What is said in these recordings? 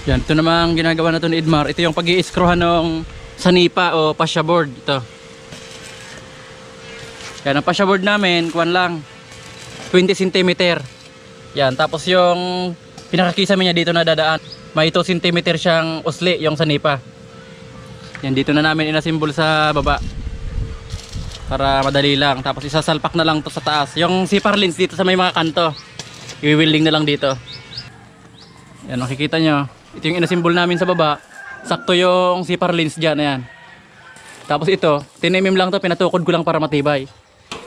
Yan, ito namang ginagawa na ito ni Edmar. Ito yung pag-i-screwhan ng sanipa o fascia board. Ito. Yan, ang fascia board namin, kuwan lang, 20 cm. Yan, tapos yung pinakakisame niya dito na dadaan, may 2 cm siyang usli, yung sanipa. Yan, dito na namin inasimbol sa baba para madali lang. Tapos isasalpak na lang to sa taas. Yung zipper lens dito sa may mga kanto, i-welding na lang dito. Yan, makikita nyo, ito yung inasimbol namin sa baba. Sakto yung zipper lens dyan. Ayan. Tapos ito, tinimim lang to, pinatukod ko lang para matibay.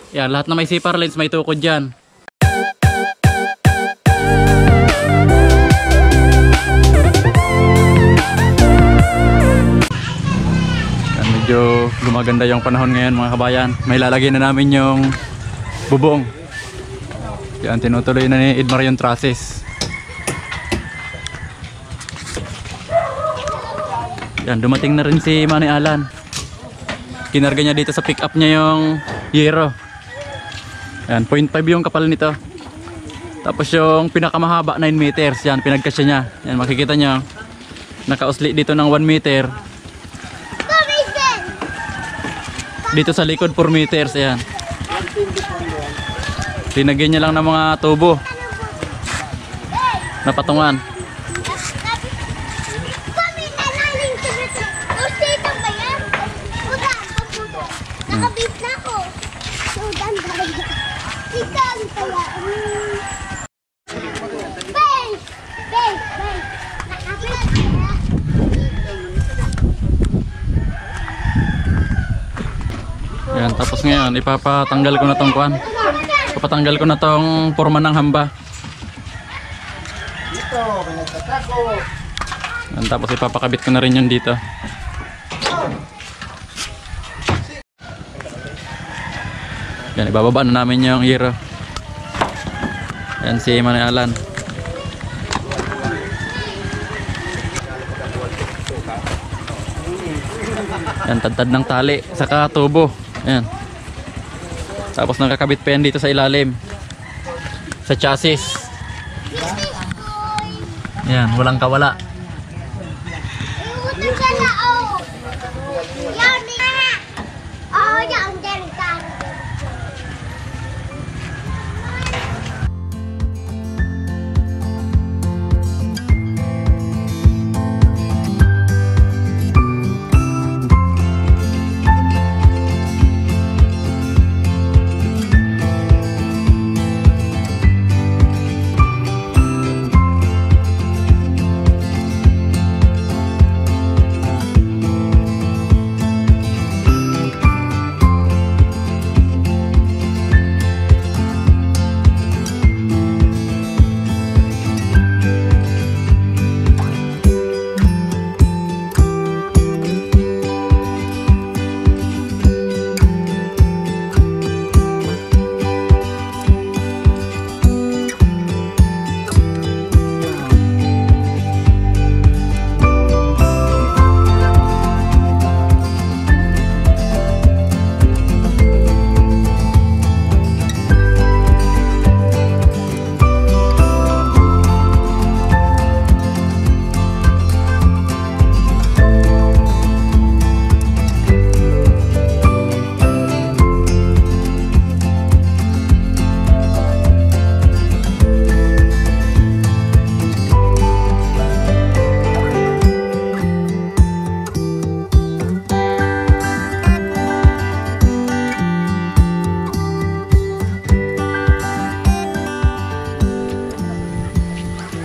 Yan, lahat na may zipper lens may tukod dyan. Yan, medyo gumaganda yung panahon ngayon mga kabayan. May lalagay na namin yung bubong. Yan, tinutuloy na ni Edmar yung trusses. Yan, dumating na rin si Manny Alan. Kinarga niya dito sa pick up niya yung yero. Yan, 0.5 yung kapal nito. Tapos yung pinakamahaba 9 meters. Yan, pinagkasya niya. Yan, makikita niyo. Nakausli dito ng 1 meter. Dito sa likod 4 meters. Ayan. Linagyan niya lang ng mga tubo na patungan. Yan, tapos ngayon ipapatanggal ko na tong kuan. Ipapatanggal ko na tong forma ng hamba. Yan, tapos ipapakabit ko na rin yun dito. Yan, ibababa na namin yung hero. Yan si Manny Alan. Yan, tad-tad ng tali saka tubo. Yan. Tapos nakakabit pa yan dito sa ilalim sa chassis. Yan, walang kawala.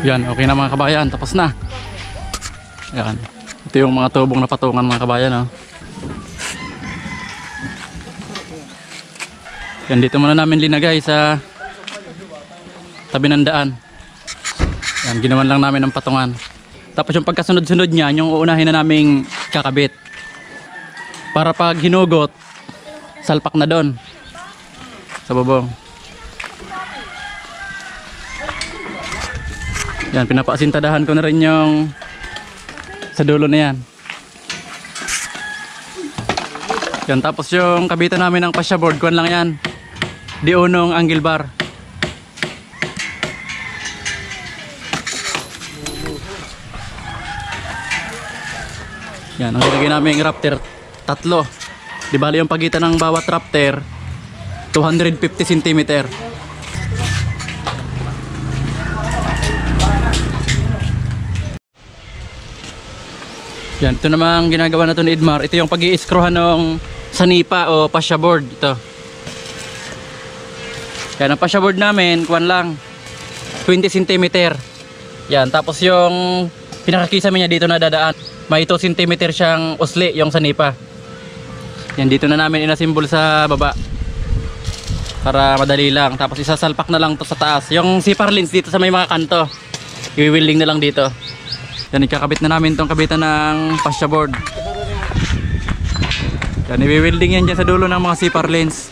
Yan, okay na mga kabayan, tapos na. Yan. Ito yung mga tubong na patungan mga kabayan, oh. Yan, dito muna namin linagay sa tabi ng daan. Yan, ginawan lang namin ng patungan. Tapos yung pagkasunod-sunod niya, yung uunahin na naming kakabit. Para pag hinugot, salpak na doon sa bubong. Yan, pinapasintadahan ko na rin yung sa dulo na yan. Yan, tapos yung kabitan namin ng fascia board, kuwan lang yan. Diunong angle bar. Yan, ang nilagay namin yung rafter, tatlo. Di bali yung pagitan ng bawat rafter, 250 cm. Yan, ito namang ginagawa na to ni Edmar. Ito yung pag-i-screwhan ng sanipa o fascia board. Ito. Yan, ang fascia board namin, kuwan lang, 20 cm. Yan, tapos yung pinakakisame niya dito na dadaan, may 2 cm siyang usli, yung sanipa. Yan, dito na namin inasimbol sa baba para madali lang. Tapos isasalpak na lang to sa taas. Yung zipper lens dito sa may mga kanto, i-welding na lang dito. Yan, ikakabit na namin tong kabitan ng fascia board. Yan, i-welding yan dyan sa dulo ng mga zipper lens.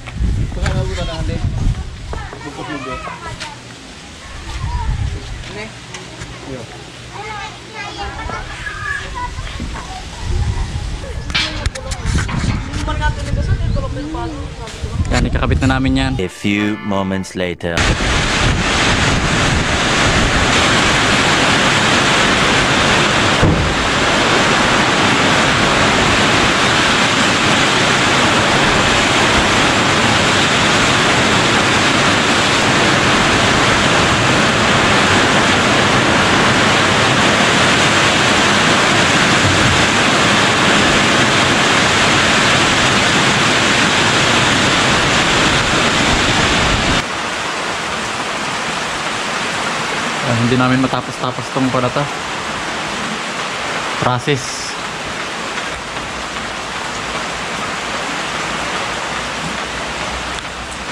Yan, ikakabit na namin yan. A few moments later. Hindi namin matapos-tapos tong pala to process.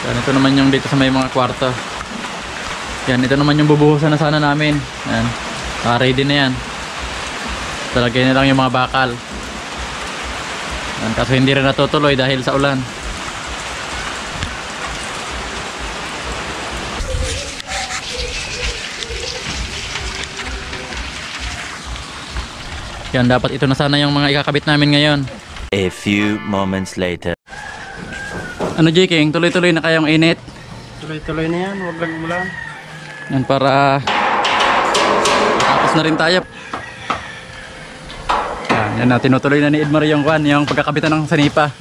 Yan, ito naman yung dito sa may mga kwarto. Yan, ito naman yung bubuhusan na sana namin. Yan, ready na yan. Talagay na lang yung mga bakal. Yan, kaso hindi rin natutuloy dahil sa ulan. Yan, dapat ito na sana yung mga ikakabit namin ngayon. A few moments later. Ano, J-King? Tuloy-tuloy na kayong init? Tuloy-tuloy na yan, huwag lang ulan. Yan, para tapos na rin tayo. Yan na, tinutuloy na ni Edmar yung pagkakabitan ng sanipa.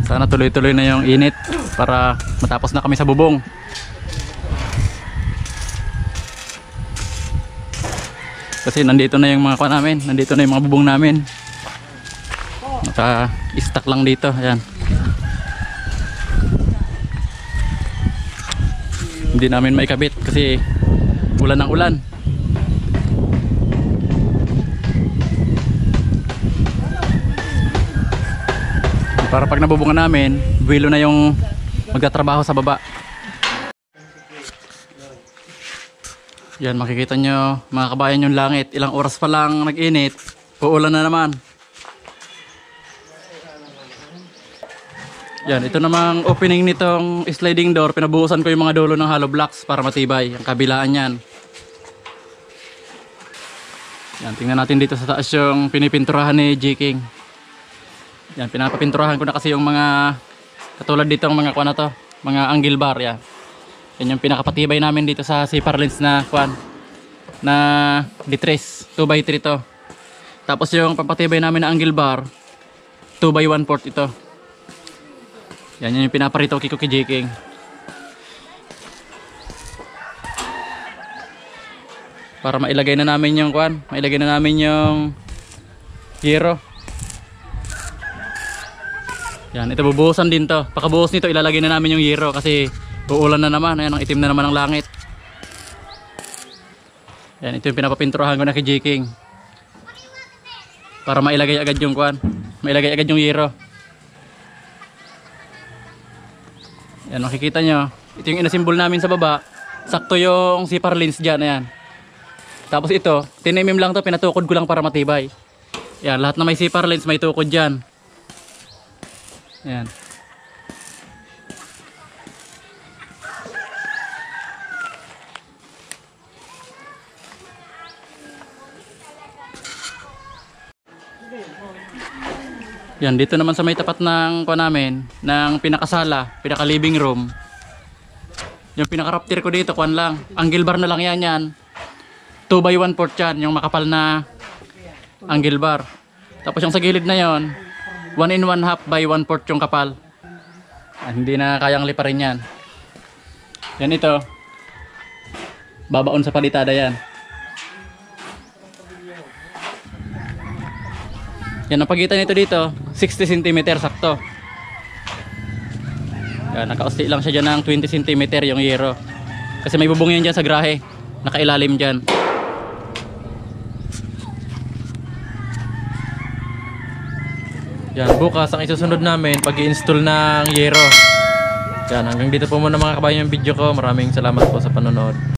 Sana tuloy-tuloy na yung init para matapos na kami sa bubong. Kasi nandito na yung mga kuha namin, nandito na yung mga bubong namin. Naka-stack lang dito, ayan. Hindi namin maikabit kasi ulan ng ulan. Para pag nabubungan namin, buwelo na yung magtatrabaho sa baba. Yan, makikita nyo mga kabayan yung langit. Ilang oras pa lang nag-init, uulan na naman. Yan, ito namang opening nitong sliding door. Pinabuhusan ko yung mga dulo ng hollow blocks para matibay. Ang kabilaan yan. Yan, tingnan natin dito sa taas yung pinipinturahan ni J-King. Yan, pinapapinturahan ko na kasi yung mga katulad dito ng mga kuwan na to, mga angle bar. Yan, yan yung pinakapatibay namin dito sa zipper lens na kuwan na D3 2x3 to. Tapos yung papatibay namin na angle bar 2x1/4 ito. Yan, yan yung pinaparito ko kay J-King. Para mailagay na namin yung kuwan, mailagay na namin yung hero. Yan, ito bubuhusan din to. Pagkabuhos nito ilalagay na namin yung yero kasi uulan na naman. Ayan, ang itim na naman ng langit. Yan, ito yung pinapapinturahan ko na kay J-King. Para mailagay agad yung kuwan, mailagay agad yung yero. Yan, makikita nyo. Ito yung inasimbol namin sa baba. Sakto yung zipper lens dyan. Ayan. Tapos ito, 10mm lang to, pinatukod ko lang para matibay. Yan, lahat na may zipper lens may tukod dyan. Ayan. Yan, dito naman sa may tapat ng kuha namin, ng pinakasala, pinaka living room. Yung pinaka raptor ko dito, kuhan lang. Angle bar na lang yan. 2 by 1/4 yan, yung makapal na angle bar. Tapos yung sa gilid na yon, 1 in 1/2 by 1/4 yung kapal. Hindi na kayang liparin yan. Yan ito. Babaon sa palitada yan. Yan, ang pagitan nito dito 60 cm sakto. Yan, nakausli lang siya dyan ng 20 cm yung yero. Kasi may bubong yan dyan sa grahe. Nakailalim dyan. Yan, bukas ang isusunod namin pag-i-install ng yero. Yan, hanggang dito po muna mga kabayan yung video ko. Maraming salamat po sa panonood.